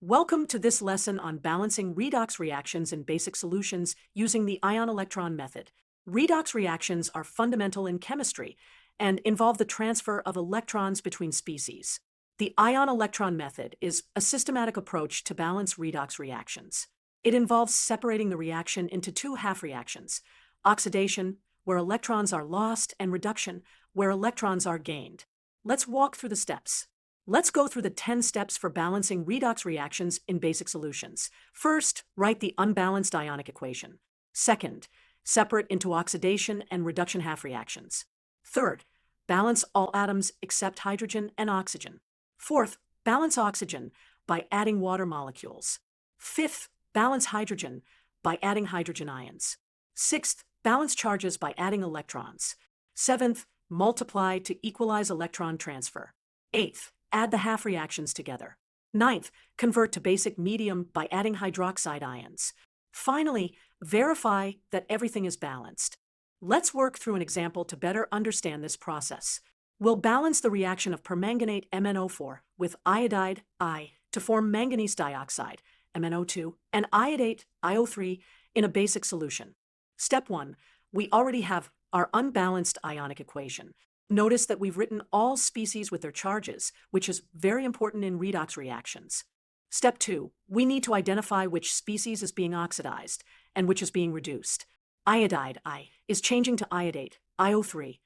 Welcome to this lesson on balancing redox reactions in basic solutions using the ion-electron method. Redox reactions are fundamental in chemistry and involve the transfer of electrons between species. The ion-electron method is a systematic approach to balance redox reactions. It involves separating the reaction into two half reactions: oxidation, where electrons are lost, and reduction, where electrons are gained. Let's walk through the steps. Let's go through the 10 steps for balancing redox reactions in basic solutions. First, write the unbalanced ionic equation. Second, separate into oxidation and reduction half reactions. Third, balance all atoms except hydrogen and oxygen. Fourth, balance oxygen by adding water molecules. Fifth, balance hydrogen by adding hydrogen ions. Sixth, balance charges by adding electrons. Seventh, multiply to equalize electron transfer. Eighth, add the half reactions together. Ninth, convert to basic medium by adding hydroxide ions. Finally, verify that everything is balanced. Let's work through an example to better understand this process. We'll balance the reaction of permanganate MnO4 with iodide I to form manganese dioxide, MnO2, and iodate IO3 in a basic solution. Step 1. We already have our unbalanced ionic equation. Notice that we've written all species with their charges, which is very important in redox reactions. Step 2. We need to identify which species is being oxidized and which is being reduced. Iodide I is changing to iodate IO3.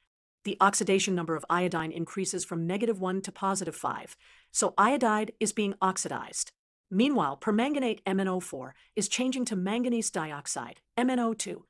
The oxidation number of iodine increases from -1 to +5, so iodide is being oxidized. Meanwhile, permanganate MnO4 is changing to manganese dioxide, MnO2.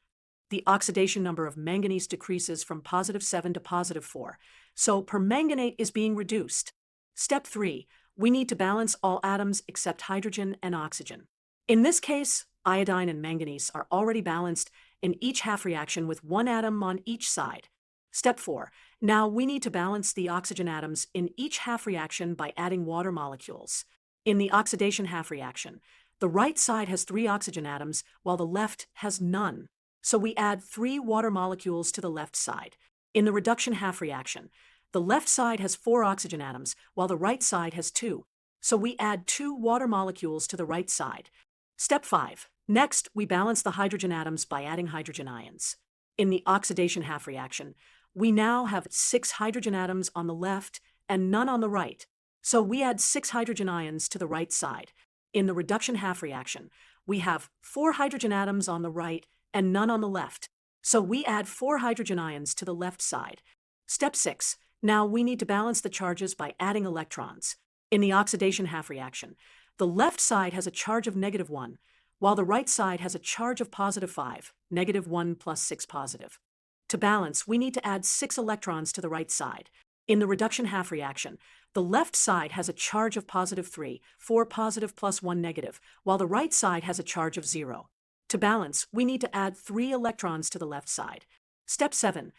The oxidation number of manganese decreases from +7 to +4, so permanganate is being reduced. Step 3. We need to balance all atoms except hydrogen and oxygen. In this case, iodine and manganese are already balanced in each half reaction with one atom on each side. Step 4. Now we need to balance the oxygen atoms in each half reaction by adding water molecules. In the oxidation half reaction, the right side has 3 oxygen atoms while the left has none. So we add 3 water molecules to the left side. In the reduction half reaction, the left side has 4 oxygen atoms, while the right side has 2. So we add 2 water molecules to the right side. Step 5. Next, we balance the hydrogen atoms by adding hydrogen ions. In the oxidation half reaction, we now have 6 hydrogen atoms on the left and none on the right. So we add 6 hydrogen ions to the right side. In the reduction half reaction, we have 4 hydrogen atoms on the right and none on the left. So we add 4 hydrogen ions to the left side. Step 6. Now we need to balance the charges by adding electrons. In the oxidation half reaction, the left side has a charge of -1, while the right side has a charge of +5, -1 plus 6 positive. To balance, we need to add 6 electrons to the right side. In the reduction half reaction, the left side has a charge of +3, 4 positive plus 1 negative, while the right side has a charge of 0. To balance, we need to add 3 electrons to the left side. Step 7.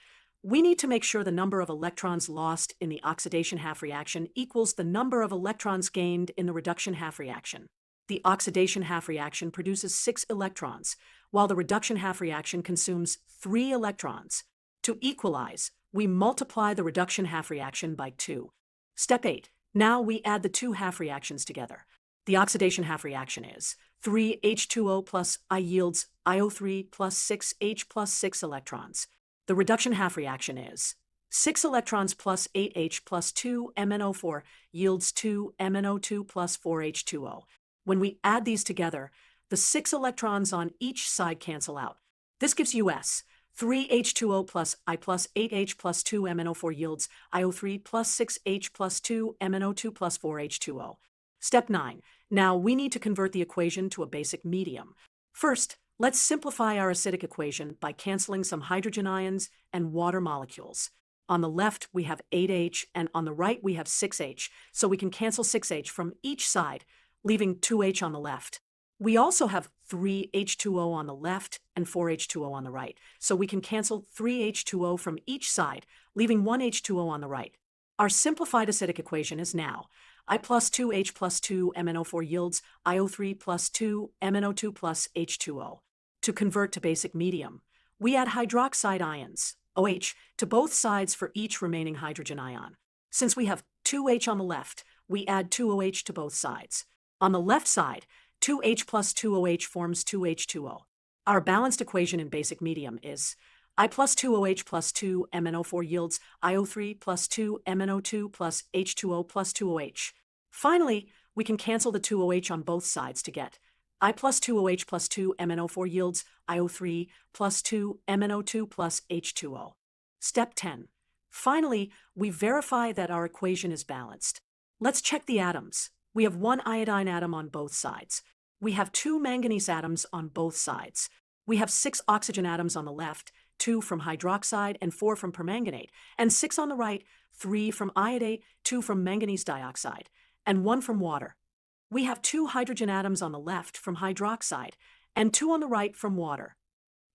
We need to make sure the number of electrons lost in the oxidation half reaction equals the number of electrons gained in the reduction half reaction. The oxidation half reaction produces 6 electrons, while the reduction half reaction consumes 3 electrons. To equalize, we multiply the reduction half reaction by 2. Step 8. Now we add the 2 half reactions together. The oxidation half reaction is 3H2O plus I yields IO3 plus 6H plus 6 electrons. The reduction half reaction is 6 electrons plus 8H plus 2 MnO4 yields 2 MnO2 plus 4H2O. When we add these together, the 6 electrons on each side cancel out. This gives us 3H2O plus I plus 8H plus 2 MnO4 yields IO3 plus 6H plus 2 MnO2 plus 4H2O. Step 9. Now we need to convert the equation to a basic medium. First, let's simplify our acidic equation by canceling some hydrogen ions and water molecules. On the left, we have 8H, and on the right, we have 6H, so we can cancel 6H from each side, leaving 2H on the left. We also have 3H2O on the left and 4H2O on the right, so we can cancel 3H2O from each side, leaving 1H2O on the right. Our simplified acidic equation is now I plus 2H plus 2 MnO4 yields IO3 plus 2 MnO2 plus H2O. To convert to basic medium, we add hydroxide ions, OH, to both sides for each remaining hydrogen ion. Since we have 2H on the left, we add 2OH to both sides. On the left side, 2H plus 2OH forms 2H2O. Our balanced equation in basic medium is I plus 2OH plus 2 MnO4 yields IO3 plus 2 MnO2 plus H2O plus 2OH. Finally, we can cancel the 2OH on both sides to get I plus 2OH plus 2 MnO4 yields IO3 plus 2 MnO2 plus H2O. Step 10. Finally, we verify that our equation is balanced. Let's check the atoms. We have one iodine atom on both sides. We have two manganese atoms on both sides. We have 6 oxygen atoms on the left, 2 from hydroxide and 4 from permanganate, and 6 on the right, 3 from iodate, 2 from manganese dioxide, and 1 from water. We have 2 hydrogen atoms on the left from hydroxide, and 2 on the right from water.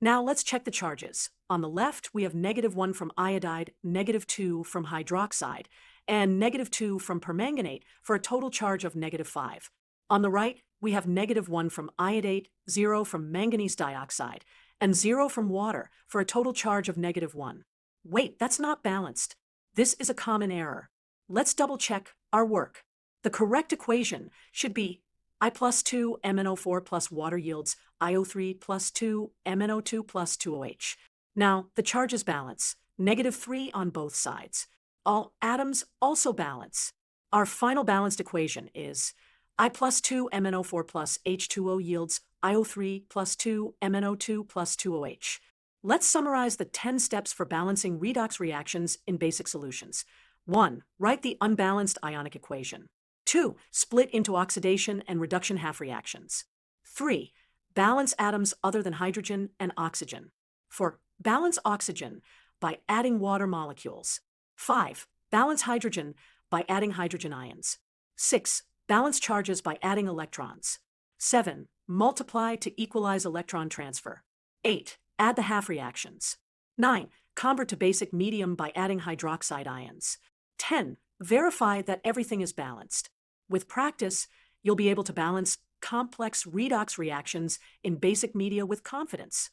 Now let's check the charges. On the left, we have -1 from iodide, -2 from hydroxide, and -2 from permanganate for a total charge of -5. On the right, we have -1 from iodate, 0 from manganese dioxide, and 0 from water for a total charge of -1. Wait, that's not balanced. This is a common error. Let's double check our work. The correct equation should be I plus 2 MnO4 plus water yields IO3 plus 2 MnO2 plus 2OH. Now, the charges balance, -3 on both sides. All atoms also balance. Our final balanced equation is I plus 2 MnO4 plus H2O yields IO3 plus 2 MnO2 plus 2OH. Let's summarize the 10 steps for balancing redox reactions in basic solutions. 1. Write the unbalanced ionic equation. 2. Split into oxidation and reduction half reactions. 3. Balance atoms other than hydrogen and oxygen. 4. Balance oxygen by adding water molecules. 5. Balance hydrogen by adding hydrogen ions. 6. Balance charges by adding electrons. 7. Multiply to equalize electron transfer. 8. Add the half reactions. 9. Convert to basic medium by adding hydroxide ions. 10. Verify that everything is balanced. With practice, you'll be able to balance complex redox reactions in basic media with confidence.